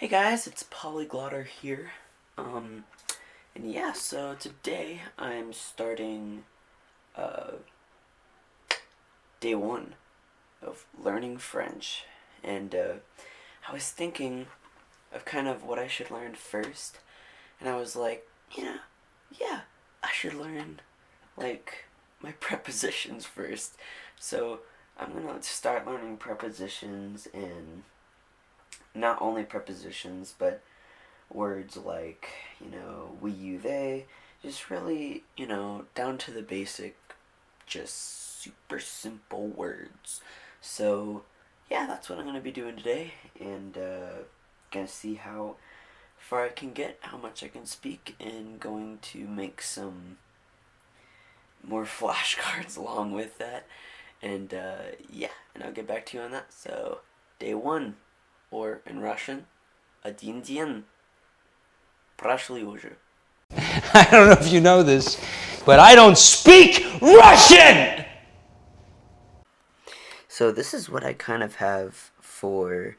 Hey guys, it's Polyglotter here. Um, and yeah, so today I'm starting uh, day one of learning French. And I was thinking of kind of what I should learn first. And I was like, yeah, I should learn, like, my prepositions first. So I'm gonna start learning prepositions and not only prepositions, but words like, we, you, they, just really, down to the basic, just super simple words. So, yeah, that's what I'm going to be doing today, and gonna see how far I can get, how much I can speak, and going to make some more flashcards along with that, and yeah, and I'll get back to you on that. So, day one, or in Russian, один день. Прошли уже. I don't know if you know this, but I don't speak Russian! So this is what I kind of have for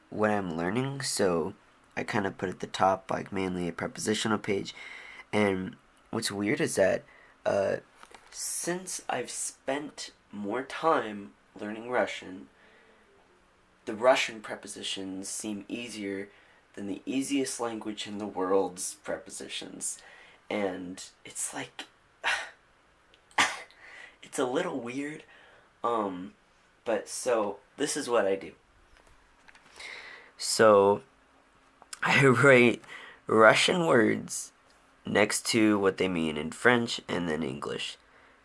what I'm learning. So I kind of put at the top like mainly a prepositional page. And what's weird is that since I've spent more time learning Russian, the Russian prepositions seem easier than the easiest language in the world's prepositions. And it's like, it's a little weird. But so this is what I do. So I write Russian words next to what they mean in French and then English.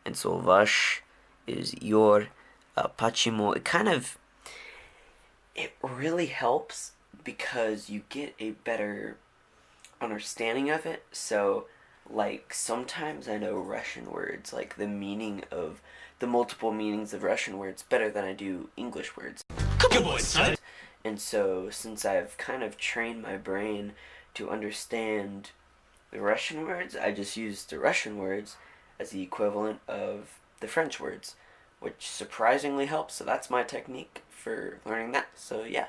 And so vash is your, почему. It really helps because you get a better understanding of it. So, like, sometimes I know Russian words, like the meaning of the multiple meanings of Russian words better than I do English words. Good boy, son. And so, since I've kind of trained my brain to understand the Russian words, I just use the Russian words as the equivalent of the French words, which surprisingly helps. So that's my technique for learning that. So yeah.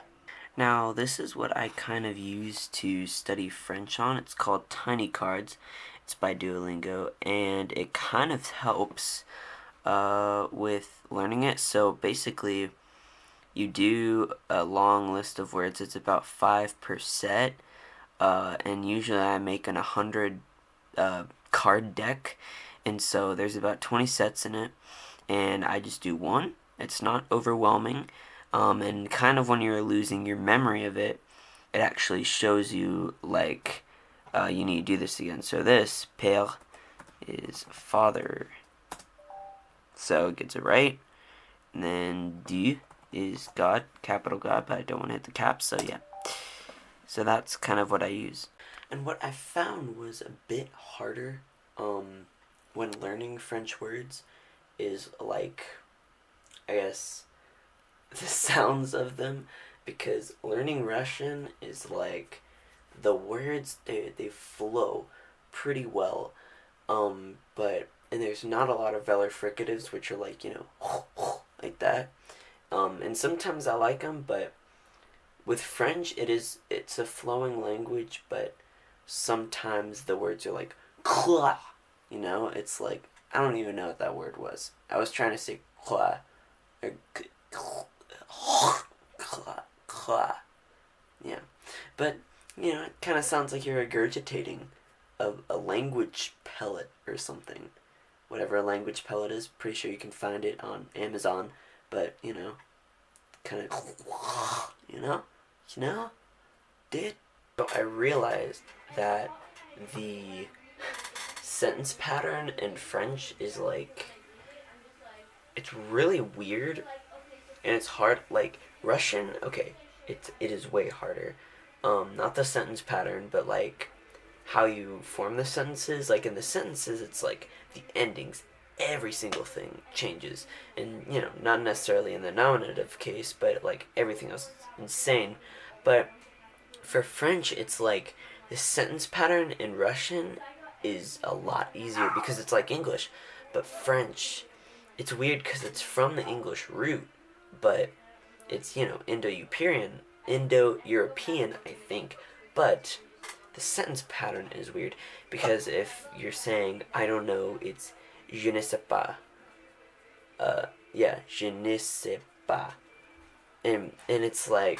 Now, this is what I kind of use to study French on. It's called Tiny Cards. It's by Duolingo, and it kind of helps with learning it. So basically, you do a long list of words. It's about 5 per set, and usually I make an 100 card deck, and so there's about 20 sets in it, and I just do one. It's not overwhelming. And kind of when you're losing your memory of it, it actually shows you, like, you need to do this again. So this, père, is father. So it gets it right. And then Dieu is God, capital God, but I don't want to hit the caps, so yeah. So that's kind of what I use. And what I found was a bit harder when learning French words is, like, I guess, the sounds of them, because learning Russian is like the words they flow pretty well, but and there's not a lot of velar fricatives, which are like, like that, and sometimes I like them, but with French it's a flowing language, but sometimes the words are like "cla," it's like I don't even know what that word was. I was trying to say "cla," or yeah, but it kind of sounds like you're regurgitating a language pellet or something. Whatever a language pellet is, pretty sure you can find it on Amazon. But kind of, did. So I realized that the sentence pattern in French is like, it's really weird. And it's hard, like, Russian, okay, it is way harder. Not the sentence pattern, but, like, how you form the sentences. Like, in the sentences, it's, like, the endings, every single thing changes. And, not necessarily in the nominative case, but, like, everything else is insane. But for French, it's, like, the sentence pattern in Russian is a lot easier because it's like English. But French, it's weird because it's from the English root, but it's, Indo-European, Indo-European, I think, but the sentence pattern is weird because if you're saying I don't know, it's je ne sais pas. Yeah, je ne sais pas, and it's like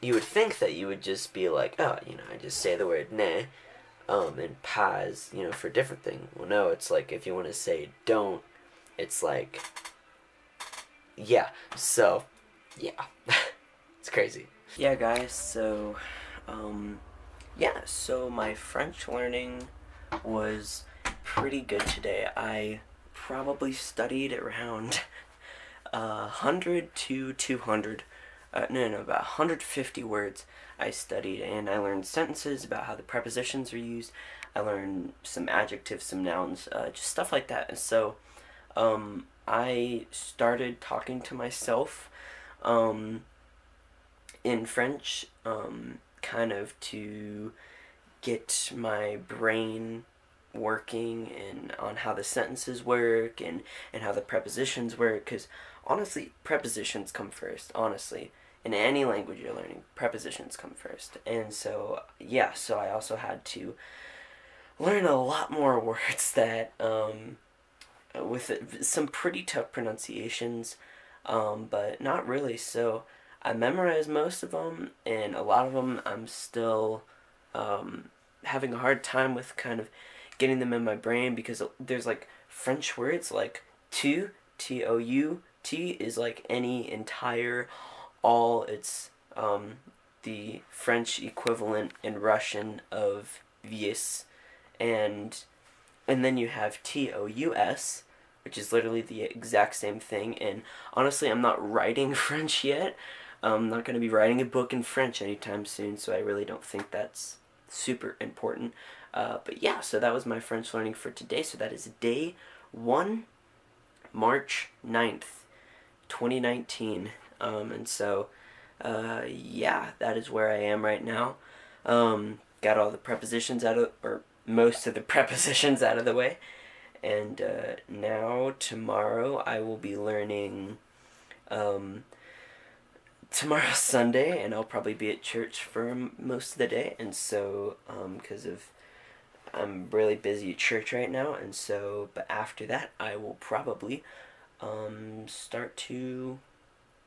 you would think that you would just be like, oh, I just say the word ne, and pas, for a different thing. Well, no, it's like if you want to say don't, it's like yeah. So, yeah, it's crazy. Yeah, guys. So, yeah. So my French learning was pretty good today. I probably studied around 100 to 200. No, about 150 words I studied, and I learned sentences about how the prepositions are used. I learned some adjectives, some nouns, just stuff like that. And so, I started talking to myself, um, in French, kind of to get my brain working and on how the sentences work and how the prepositions work, because honestly prepositions come first. Honestly, in any language you're learning, prepositions come first. And so yeah, so I also had to learn a lot more words that with some pretty tough pronunciations, but not really. So I memorized most of them, and a lot of them I'm still um, having a hard time with kind of getting them in my brain because there's like French words like T is like any, entire, all. It's the French equivalent in Russian of vis, and then you have tous, which is literally the exact same thing. And honestly, I'm not writing French yet. I'm not going to be writing a book in French anytime soon, so I really don't think that's super important. But yeah, so that was my French learning for today. So that is day 1, March 9th, 2019. And so, yeah, that is where I am right now. Got all the prepositions out of, or most of the prepositions out of the way. And now, tomorrow, I will be learning. Tomorrow's Sunday, and I'll probably be at church for most of the day. And so, because I'm really busy at church right now, and so, but after that, I will probably start to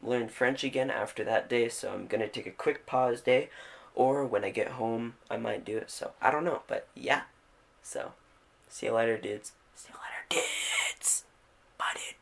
learn French again after that day. So I'm gonna take a quick pause day, or when I get home, I might do it. So I don't know, but yeah. So, see you later, dudes. See you later, dudes. Bye, dude.